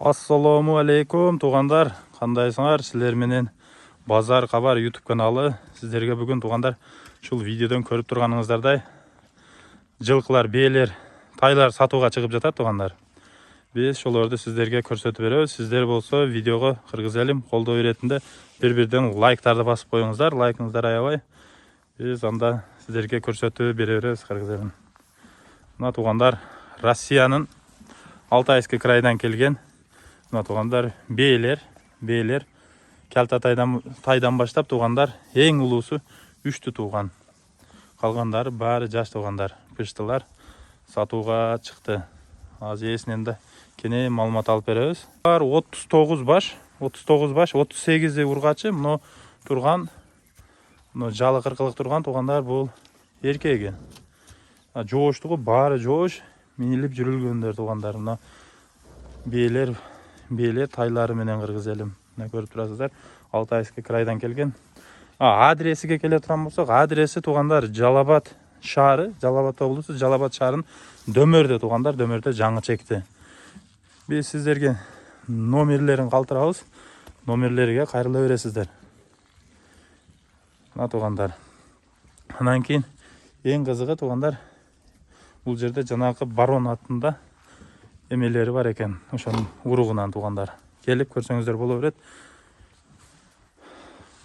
Ассаламу алейкум туғандар, қандайсыңар? Сіздер менен Базар Хабар YouTube каналы. Сіздерге бүгін туғандар шул видеодан көріп тұрғаныңыздардай жылқылар, биелер, тайлар сатуға шығып жатат туғандар. Біз шоларды сіздерге көрсетіп береміз. Сіздер болса видеоға қырғыз әлім қолдау ретінде бір-бірден лайктарды басып қойыңыздар. Лайкыңыздар аябай. Біз анда сіздерге көрсетіп береміз қырғыз әлім. Мына туғандар Россияның Алтайский крайдан келген туғандар биелер Калта тайдан баштап туғандар ең ұлысы 3 туған. Қалғандары бәрі жас туғандар. Пыштылар сатуға шықты. Аз есінен кене малымат алып береміз. 39 баш, 38 урғачы. Мұны тұрған, жалы қырқылық тұрған туғандар бұл еркегі. Жоғыштығы бары жоғыш, миниліп жүрілгендер туғандар. Биелер тайлары менен қырғыз елім. Көріп тұрасыздар. Алтайский крайдан келген. Адресіге келе тұрған болсақ, адресі туғандар Жалабат шары, Жалабат облысы, Жалабат шарын Дөмөрде туғандар, Дөмөрде жаңы чекті. Біз сіздерге номерлерін қалтырамыз. Номерлерге қайырлы бересіздер. Туғандар. Анан кейін ең қызығы туғандар бұл жерде жаңағы барон атында емелері бар екен. Ошоның урығынан туғандар. Келіп көрсеңіздер болу берет.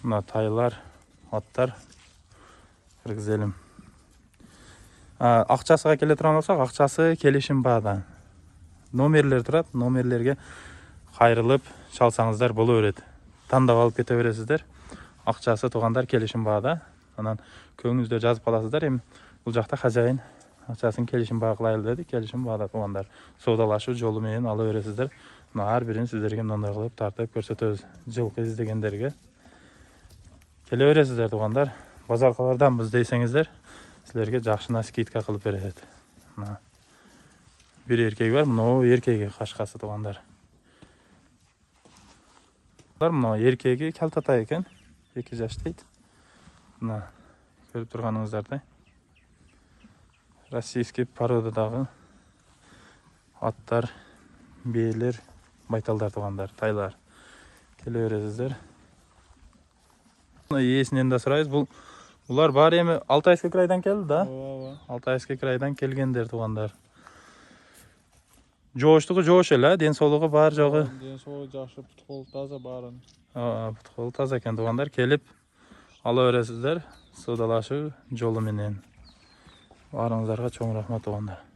Мына тайлар, аттар қырғыз елім. Ақчасыға келе тұрған болсақ, ақчасы келишим баада. Номерлер тұрат, номерлерге қайрылып шалсаңыздар болу берет. Тандап алып кете бересіздер. Ақчасы туғандар келишим баада. Анан көңүңүздө жазып қаласыздар. Бұл жақта хозяин ақчасын келишим баа кылайлы деди. Келишим баада туғандар. Соодалашуу жолу менен ала бересіздер. Ар бирин сіздерге мындай кылып тартып көрсөтөбүз. Жылкы издегендерге келе бересіздер туғандар. Базар Хабарданбыз дейсеңиздер, сіздерге жакшына скидка кылып берет. Бир эркек бар, мына эркеги кашкасы туғандар. Мына эркеги Калтатай экен, 2 жаштайт. Мына көрүп турганыңыздардай российский породадагы аттар, биелер, байталдар туғандар, тайлар. Келе бересіздер. Иесінен де сұрайыз. Бұлар бар емі Алтайский крайдан келді, да? Алтайский крайдан келгендер туғандар. Жоғыштығы жоғыш елі, денсаулығы бар жоғы? Денсаулығы жақшы, пұтқол таза барын. Пұтқол таза екен туғандар. Келіп ала өресіздер. Саудалашы жолы менен. Барыңыздарға чоң рахмат туғандар.